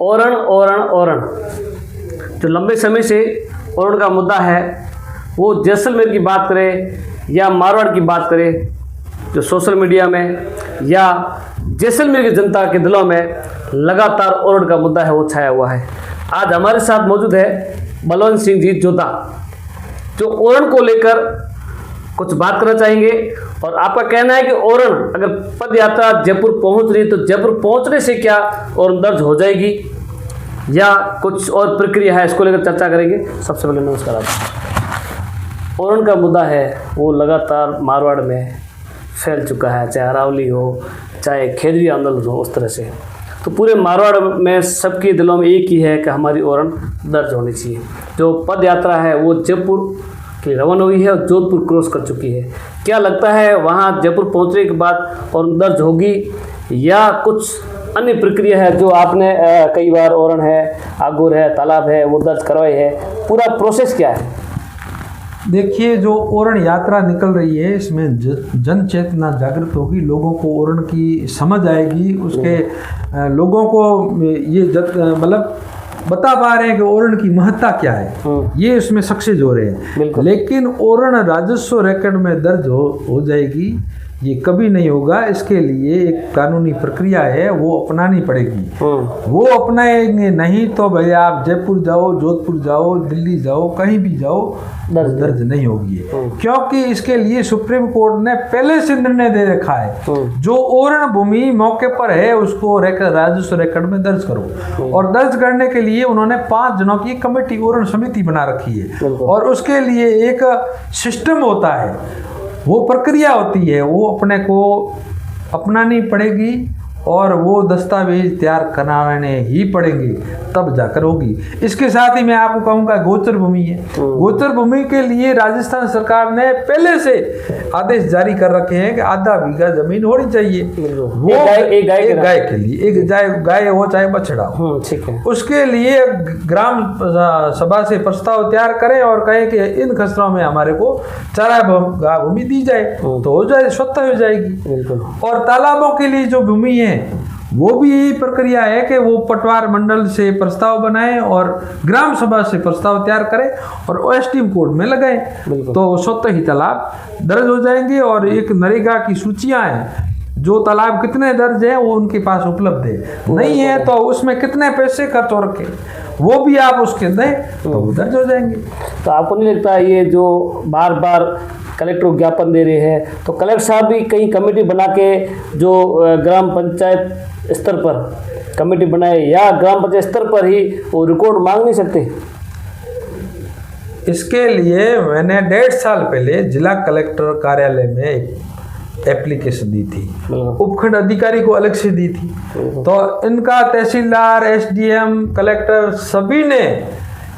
ओरण ओरण ओरण जो लंबे समय से ओरण का मुद्दा है, वो जैसलमेर की बात करें या मारवाड़ की बात करें, जो सोशल मीडिया में या जैसलमेर की जनता के दिलों में लगातार ओरण का मुद्दा है वो छाया हुआ है। आज हमारे साथ मौजूद है बलवंत सिंह जी जोधा, जो ओरण को लेकर कुछ बात करना चाहेंगे। और आपका कहना है कि ओरण अगर पद यात्रा जयपुर पहुंच रही तो जयपुर पहुंचने से क्या ओरण दर्ज हो जाएगी या कुछ और प्रक्रिया है, इसको लेकर चर्चा करेंगे। सबसे पहले नमस्कार आप। ओरण का मुद्दा है वो लगातार मारवाड़ में फैल चुका है, चाहे अरावली हो चाहे खेजरी आंदोलन हो, उस तरह से तो पूरे मारवाड़ में सबके दिलों में एक ही है कि हमारी ओरण दर्ज होनी चाहिए। जो पद यात्रा है वो जयपुर की रवाना हुई है और जोधपुर क्रॉस कर चुकी है। क्या लगता है वहाँ जयपुर पहुँचने के बाद ओरण दर्ज होगी या कुछ अन्य प्रक्रिया है जो आपने कई बार ओरण है, आगुर है, तालाब है वो दर्ज करवाए है, पूरा प्रोसेस क्या है? देखिए, जो ओरण यात्रा निकल रही है इसमें जन चेतना जागृत होगी, लोगों को ओरण की समझ आएगी, उसके लोगों को ये मतलब बता पा रहे हैं कि ओरण की महत्ता क्या है, ये इसमें सक्सेस हो रहे हैं। लेकिन ओरण राजस्व रिकॉर्ड में दर्ज हो जाएगी ये कभी नहीं होगा। इसके लिए एक कानूनी प्रक्रिया है वो अपनानी पड़ेगी। वो अपनाएंगे नहीं तो भैया आप जयपुर जाओ, जोधपुर जाओ, दिल्ली जाओ, कहीं भी जाओ, दर्ज नहीं होगी। क्योंकि इसके लिए सुप्रीम कोर्ट ने पहले से निर्णय दे रखा है, जो ओरण भूमि मौके पर है उसको राजस्व रिकॉर्ड में दर्ज करो। और दर्ज करने के लिए उन्होंने 5 जनों की कमेटी ओरण समिति बना रखी है और उसके लिए एक सिस्टम होता है, वो प्रक्रिया होती है, वो अपने को अपनानी पड़ेगी और वो दस्तावेज तैयार कराने ही पड़ेंगे तब जाकर होगी। इसके साथ ही मैं आपको कहूँगा गोचर भूमि है, गोचर भूमि के लिए राजस्थान सरकार ने पहले से आदेश जारी कर रखे हैं कि आधा बीघा जमीन होनी चाहिए। वो एक गाय के लिए, एक गाय हो चाहे बछड़ा हो, ठीक है। उसके लिए ग्राम सभा से प्रस्ताव तैयार करें और कहें कि इन खसरों में हमारे को चारा भूमि दी जाए तो हो जाए, स्वतः हो जाएगी। और तालाबों के लिए जो भूमि है वो भी यही प्रक्रिया है कि वो पटवार मंडल से प्रस्ताव बनाएं और ग्राम सभा से प्रस्ताव तैयार करें और ओएसडीएम कोर्ट में लगाएं तो स्वतः ही तालाब दर्ज हो जाएंगे। और एक नरेगा की सूचियां हैं, जो तालाब कितने दर्ज हैं वो उनके पास उपलब्ध है, नहीं है तो उसमें कितने पैसे खर्च हो रखे वो भी आप उसके दें तो दर्ज हो जाएंगे। तो आपको नहीं लगता ये जो बार बार कलेक्टर को ज्ञापन दे रहे हैं तो कलेक्टर साहब भी कहीं कमेटी बना के जो ग्राम पंचायत स्तर पर कमेटी बनाए या ग्राम पंचायत स्तर पर ही वो रिकॉर्ड मांग नहीं सकते? इसके लिए मैंने 1.5 साल पहले जिला कलेक्टर कार्यालय में एक एप्लीकेशन दी थी, उपखंड अधिकारी को अलग से दी थी। तो इनका तहसीलदार, एसडीएम, कलेक्टर सभी ने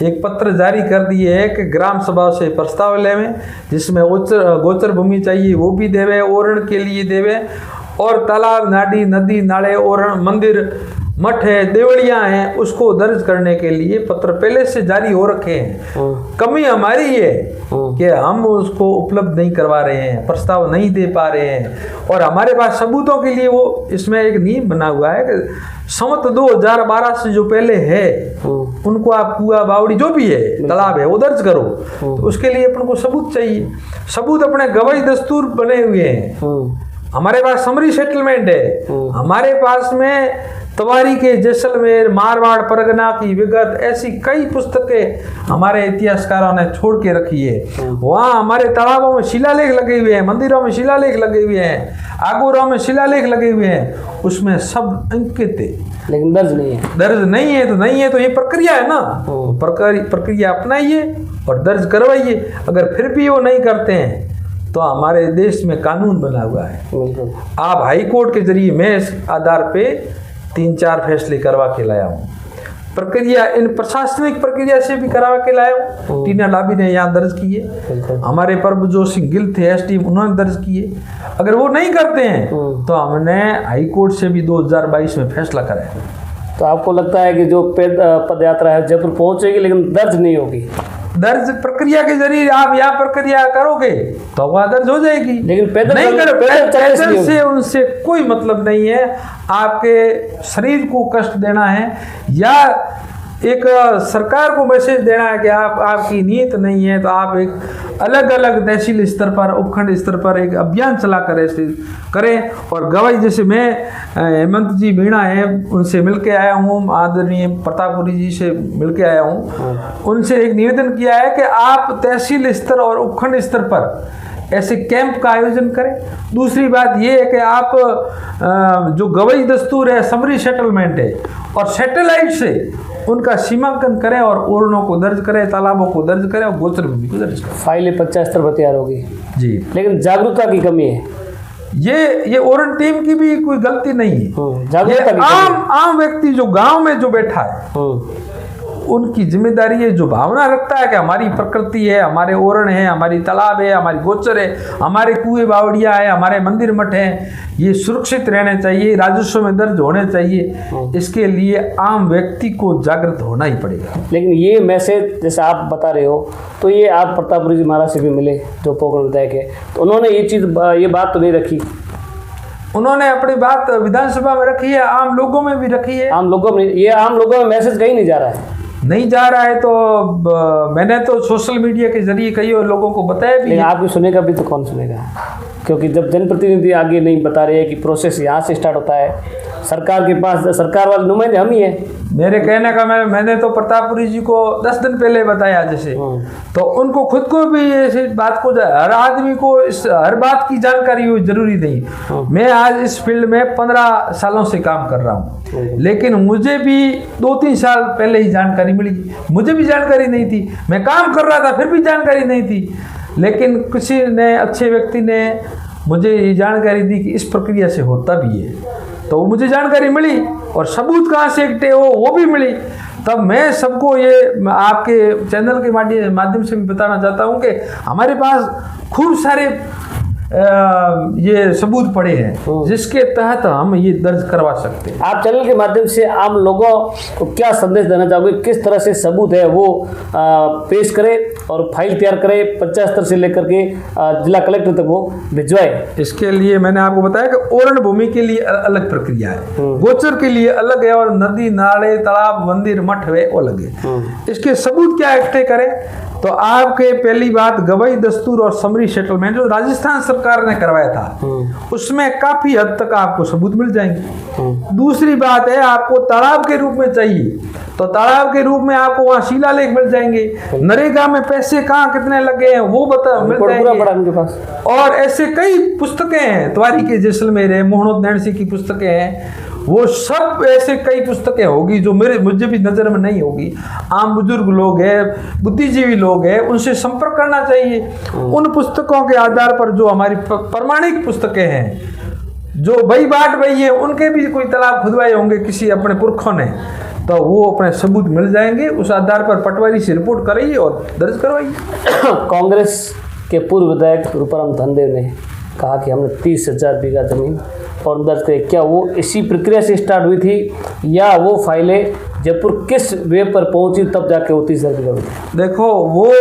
एक पत्र जारी कर दिए है कि ग्राम सभा से प्रस्ताव लेवे, जिसमें गोचर भूमि चाहिए वो भी देवे, ओरण के लिए देवे, और तालाब, नाडी, नदी, नाले, ओरण, मंदिर, मठ है, देवड़ियाँ हैं, उसको दर्ज करने के लिए पत्र पहले से जारी हो रखे हैं। कमी हमारी है कि हम उसको उपलब्ध नहीं करवा रहे हैं, प्रस्ताव नहीं दे पा रहे हैं। और हमारे पास सबूतों के लिए वो इसमें एक नियम बना हुआ है कि संवत 2012 से जो पहले है उनको आप कुआ, बावड़ी जो भी है, तालाब है, वो दर्ज करो। तो उसके लिए अपन को सबूत चाहिए। सबूत अपने गवाही दस्तूर बने हुए हैं, हमारे पास समरी सेटलमेंट है, हमारे पास में तवारी के जैसलमेर, मारवाड़ परगना की विगत, ऐसी कई पुस्तकें हमारे इतिहासकारों ने छोड़ के रखी है। वहाँ हमारे तालाबों में शिलालेख लगे हुए हैं, मंदिरों में शिलालेख लगे हुए हैं, आगोरों में शिलालेख लगे हुए हैं, उसमें सब अंकित है, लेकिन दर्ज नहीं है। दर्ज नहीं है तो नहीं है, तो ये प्रक्रिया है ना, प्रक्रिया अपनाइए और दर्ज करवाइए। अगर फिर भी वो नहीं करते हैं तो हमारे देश में कानून बना हुआ है। आप हाई कोर्ट के जरिए, मैं इस आधार पे 3-4 फैसले करवा के लाया हूँ। प्रक्रिया इन प्रशासनिक प्रक्रिया से भी करवा के लाया हूँ। टीना लाबी ने यहाँ दर्ज किए, हमारे प्रभजोत सिंह गिल थे एसडीएम, उन्होंने दर्ज किए। अगर वो नहीं करते हैं तो हमने हाई कोर्ट से भी 2022 में फैसला कराया। तो आपको लगता है कि जो पद यात्रा है जयपुर पहुँचेगी लेकिन दर्ज नहीं होगी? दर्ज प्रक्रिया के जरिए आप यहाँ प्रक्रिया करोगे तो अफवाह दर्ज हो जाएगी। लेकिन पैदल नहीं करो, पैदल से होगी। उनसे कोई मतलब नहीं है। आपके शरीर को कष्ट देना है या एक सरकार को मैसेज देना है कि आपकी नीयत नहीं है, तो आप एक अलग अलग तहसील स्तर पर, उपखंड स्तर पर एक अभियान चला कर ऐसे करें। और गवाही जैसे मैं हेमंत जी मीणा है, उनसे मिल के आया हूँ, आदरणीय प्रतापपुरी जी से मिल के आया हूँ, उनसे एक निवेदन किया है कि आप तहसील स्तर और उपखंड स्तर पर ऐसे कैंप का आयोजन करें। दूसरी बात ये है कि आप जो गवाही दस्तूर है, समरी सेटलमेंट है, और सैटेलाइट से उनका सीमांकन करें और ओरणों को दर्ज करें, तालाबों को दर्ज करें और गोचर भूमि को दर्ज करें। फाइलें 50 स्तर पर तैयार होगी जी। लेकिन जागरूकता की कमी है। ये ओरण टीम की भी कोई गलती नहीं है। जागरूकता की कमी है। आम व्यक्ति जो गांव में जो बैठा है उनकी जिम्मेदारी है, जो भावना रखता है कि हमारी प्रकृति है, हमारे ओरण है, हमारी तालाब है, हमारी गोचर है, हमारे कुएं बावड़िया है, हमारे मंदिर मठ हैं, ये सुरक्षित रहने चाहिए, राजस्व में दर्ज होने चाहिए। इसके लिए आम व्यक्ति को जागृत होना ही पड़ेगा। लेकिन ये मैसेज जैसे आप बता रहे हो, तो ये आप प्रतापपुरी जी महाराज से भी मिले जो पोखरण विधायक है, तो उन्होंने ये बात तो नहीं रखी। उन्होंने अपनी बात विधानसभा में रखी है, आम लोगों में भी रखी है। आम लोगों में मैसेज कहीं नहीं जा रहा है। नहीं जा रहा है तो मैंने तो सोशल मीडिया के जरिए कई और लोगों को बताया भी। आपको सुनेगा भी तो कौन सुनेगा, क्योंकि जब जनप्रतिनिधि आगे नहीं बता रहे हैं कि प्रोसेस यहाँ से स्टार्ट होता है, सरकार के पास सरकार वाले नुमाइंदे हम ही हैं। मेरे कहने का मैंने तो प्रतापपुरी जी को 10 दिन पहले बताया जैसे, तो उनको खुद को भी ऐसी बात को, हर आदमी को इस हर बात की जानकारी हो जरूरी नहीं। मैं आज इस फील्ड में 15 सालों से काम कर रहा हूँ, लेकिन मुझे भी 2-3 साल पहले ही जानकारी मिली। मुझे भी जानकारी नहीं थी, मैं काम कर रहा था फिर भी जानकारी नहीं थी, लेकिन किसी ने, अच्छे व्यक्ति ने मुझे ये जानकारी दी कि इस प्रक्रिया से होता भी है, तो मुझे जानकारी मिली और सबूत कहाँ से इकट्ठे हो वो भी मिली। तब मैं सबको ये आपके चैनल के माध्यम से भी बताना चाहता हूँ कि हमारे पास खूब सारे ये सबूत पड़े हैं जिसके तहत हम ये दर्ज करवा सकते हैं। आप चैनल के माध्यम से आम लोगों को क्या संदेश देना चाहोगे, किस तरह से सबूत है वो पेश करें और फाइल तैयार करें, पंचायत स्तर से लेकर के जिला कलेक्टर तक वो भिजवाए? इसके लिए मैंने आपको बताया कि ओरण भूमि के लिए अलग प्रक्रिया है, गोचर के लिए अलग है, और नदी, नाले, तालाब, मंदिर, मठ है वो अलग है। इसके सबूत क्या इकट्ठे करें, तो आपके पहली बात गवाही दस्तूर और समरी सेटलमेंट जो राजस्थान सरकार ने करवाया था उसमें काफी हद तक आपको सबूत मिल जाएंगे। दूसरी बात है, आपको तालाब के रूप में चाहिए तो तालाब के रूप में आपको वहाँ शिलालेख मिल जाएंगे, नरेगा में पैसे कहाँ कितने लगे हैं वो मिल जाएंगे। और ऐसे कई पुस्तकें हैं, तिवारी के जैसलमेर है, मोहनोद सिंह की पुस्तकें हैं, वो सब ऐसे कई पुस्तकें होगी जो मुझे भी नज़र में नहीं होगी। आम बुजुर्ग लोग हैं, बुद्धिजीवी लोग हैं, उनसे संपर्क करना चाहिए। उन पुस्तकों के आधार पर जो हमारी प्रमाणिक पुस्तकें हैं, जो बई बाट बई है, उनके भी कोई तालाब खुदवाए होंगे किसी अपने पुरखों ने, तो वो अपने सबूत मिल जाएंगे। उस आधार पर पटवारी से रिपोर्ट कराइए और दर्ज करवाइए। कांग्रेस के पूर्व विधायक रूपाराम धनदेव ने कहा कि हमने 30,000 बीघा जमीन और दर्ज करी। क्या वो इसी प्रक्रिया से स्टार्ट हुई थी या वो फाइलें जयपुर किस वे पर पहुंची तब जाके वो 30,000 बीघा हुई? देखो वो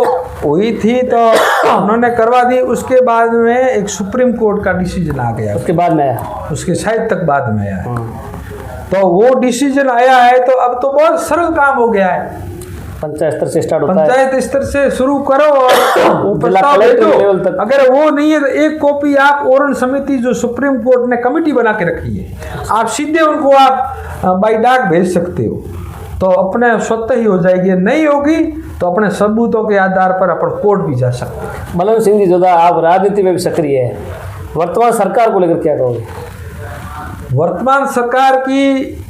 हुई थी तो उन्होंने करवा दी, उसके बाद में एक सुप्रीम कोर्ट का डिसीजन आ गया, उसके बाद में आया, उसके शायद तक बाद में आया। तो वो डिसीजन आया है तो अब तो बहुत सरल काम हो गया है। पंचायत स्तर से स्टार्ट होता है, पंचायत स्तर से शुरू करो और प्रस्ताव लेवल तक। अगर वो नहीं है तो एक कॉपी आप ओरण समिति जो सुप्रीम कोर्ट ने कमेटी बना के रखी है, आप सीधे उनको आप बाई डाक भेज सकते हो, तो अपने स्वतः ही हो जाएगी। नहीं होगी तो अपने सबूतों के आधार पर अपन कोर्ट भी जा सकते हैं। मलम सिंह जी जोधा, आप राजनीति में भी सक्रिय है, वर्तमान सरकार को लेकर क्या कहोगे? वर्तमान सरकार की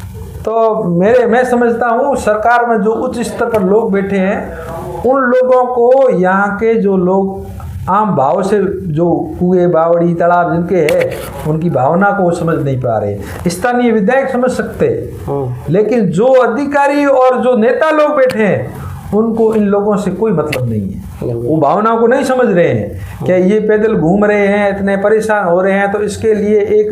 तो मैं समझता हूँ सरकार में जो उच्च स्तर पर लोग बैठे हैं उन लोगों को, यहाँ के जो लोग आम भाव से जो कुएं बावड़ी तालाब जिनके हैं उनकी भावना को समझ नहीं पा रहे। स्थानीय विधायक समझ सकते, लेकिन जो अधिकारी और जो नेता लोग बैठे हैं उनको इन लोगों से कोई मतलब नहीं है। वो भावना को नहीं समझ रहे हैं कि ये पैदल घूम रहे हैं, इतने परेशान हो रहे हैं, तो इसके लिए एक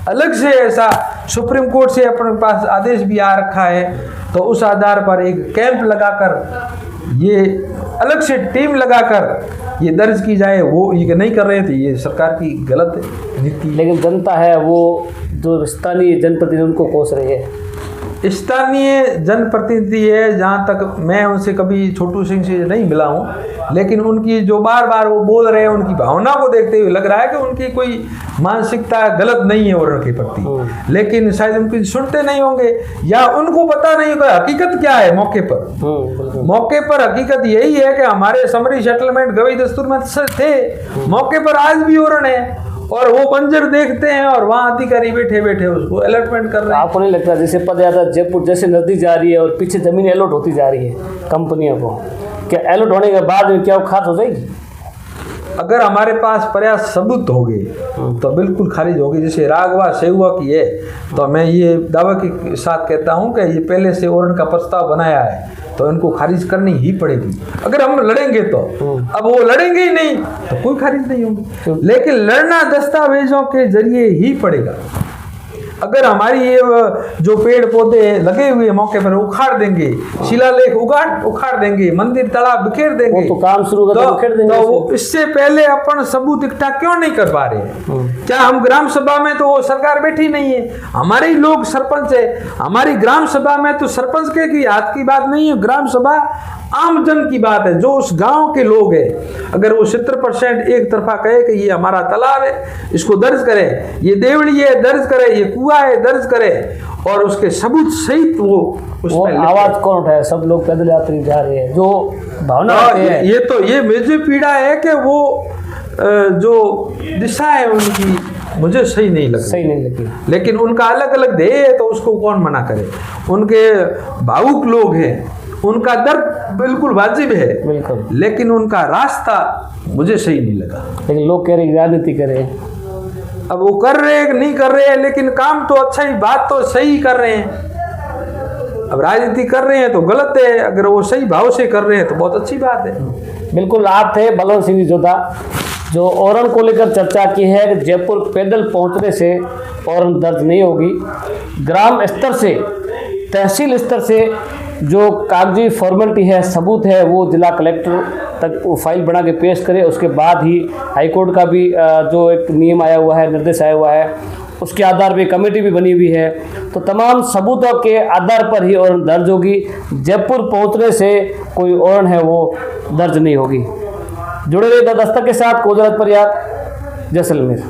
अलग से ऐसा सुप्रीम कोर्ट से अपने पास आदेश भी आ रखा है, तो उस आधार पर एक कैंप लगाकर ये अलग से टीम लगाकर ये दर्ज की जाए, वो ये नहीं कर रहे थे, ये सरकार की गलत नीति। लेकिन जनता है वो जो स्थानीय जनप्रतिनिधि उनको कोस रही है। स्थानीय जनप्रतिनिधि है, जहाँ तक मैं उनसे कभी छोटू सिंह से नहीं मिला हूँ, लेकिन उनकी जो बार बार वो बोल रहे हैं, उनकी भावना को देखते हुए लग रहा है कि उनकी कोई मानसिकता गलत नहीं है ओरण के प्रति, लेकिन शायद उनकी सुनते नहीं होंगे या उनको पता नहीं होगा हकीकत क्या है मौके पर। मौके पर हकीकत यही है कि हमारे समरी सेटलमेंट गवई दस्तूर में थे, मौके पर आज भी ओरण है और वो बंजर देखते हैं और वहाँ अधिकारी बैठे बैठे उसको अलॉटमेंट कर रहे हैं। आपको नहीं लगता जैसे पदयात्रा जयपुर जैसे नजदीक जा रही है और पीछे जमीन अलॉट होती जा रही है कंपनियों को, क्या अलॉट होने के बाद में क्या वो खात हो जाएगी? अगर हमारे पास पर्याप्त सबूत होंगे तो बिल्कुल खारिज होगी। जैसे राघवा सेहुआ की है, तो मैं ये दावा के साथ कहता हूँ कि ये पहले से ओरण का प्रस्ताव बनाया है, तो इनको खारिज करनी ही पड़ेगी। अगर हम लड़ेंगे तो, अब वो लड़ेंगे ही नहीं तो कोई खारिज नहीं होगी, लेकिन लड़ना दस्तावेजों के जरिए ही पड़ेगा। अगर हमारी ये जो पेड़ पौधे लगे हुए मौके पर उखाड़ देंगे, शिलालेख उखाड़ देंगे, मंदिर तालाब बिखेर देंगे, तो काम शुरू कर बिखेर देंगे। तो वो इससे पहले अपन सबूत इकट्ठा क्यों नहीं कर पा रहे हैं? क्या हम ग्राम सभा में तो वो सरकार बैठी नहीं है, हमारे ही लोग सरपंच है, हमारी ग्राम सभा में तो सरपंच के हाथ की बात नहीं है, ग्राम सभा आम जन की बात है, जो उस गांव के लोग हैं। अगर वो 70% एक तरफा कहे कि ये हमारा तालाब है, इसको दर्ज करे, ये देवड़ी है दर्ज करे, ये कुआं है दर्ज करे, और उसके सबूत सहित वो उसमें आवाज कौन उठाए? सब लोग पैदल यात्री जा रहे हैं, जो भावना है। ये तो ये मुझे पीड़ा है कि वो जो दिशा है उनकी मुझे सही नहीं लगी, लेकिन उनका अलग अलग ध्येय है तो उसको कौन मना करे। उनके भावुक लोग हैं, उनका दर्द बिल्कुल वाजिब है, बिल्कुल, लेकिन उनका रास्ता मुझे सही नहीं लगा। लेकिन लोग कह रहे हैं राजनीति करें, अब वो कर रहे हैं नहीं कर रहे हैं, लेकिन काम तो अच्छा ही, बात तो सही कर रहे हैं। अब राजनीति कर रहे हैं तो गलत है, अगर वो सही भाव से कर रहे हैं तो बहुत अच्छी बात है। बिल्कुल। आप थे बलवंत सिंह जोधा, जो ओरण को लेकर चर्चा की है कि जयपुर पैदल पहुंचने से ओरण दर्ज नहीं होगी। ग्राम स्तर से, तहसील स्तर से जो कागजी फॉर्मेलिटी है, सबूत है, वो जिला कलेक्टर तक वो फाइल बना के पेश करे, उसके बाद ही हाईकोर्ट का भी जो एक नियम आया हुआ है, निर्देश आया हुआ है, उसके आधार पे कमेटी भी बनी हुई है। तो तमाम सबूतों के आधार पर ही ओरण दर्ज होगी। जयपुर पहुंचने से कोई ओरण है वो दर्ज नहीं होगी। जुड़े रहिए द दस्तक के साथ। कोजरत परियार, जैसलमेर।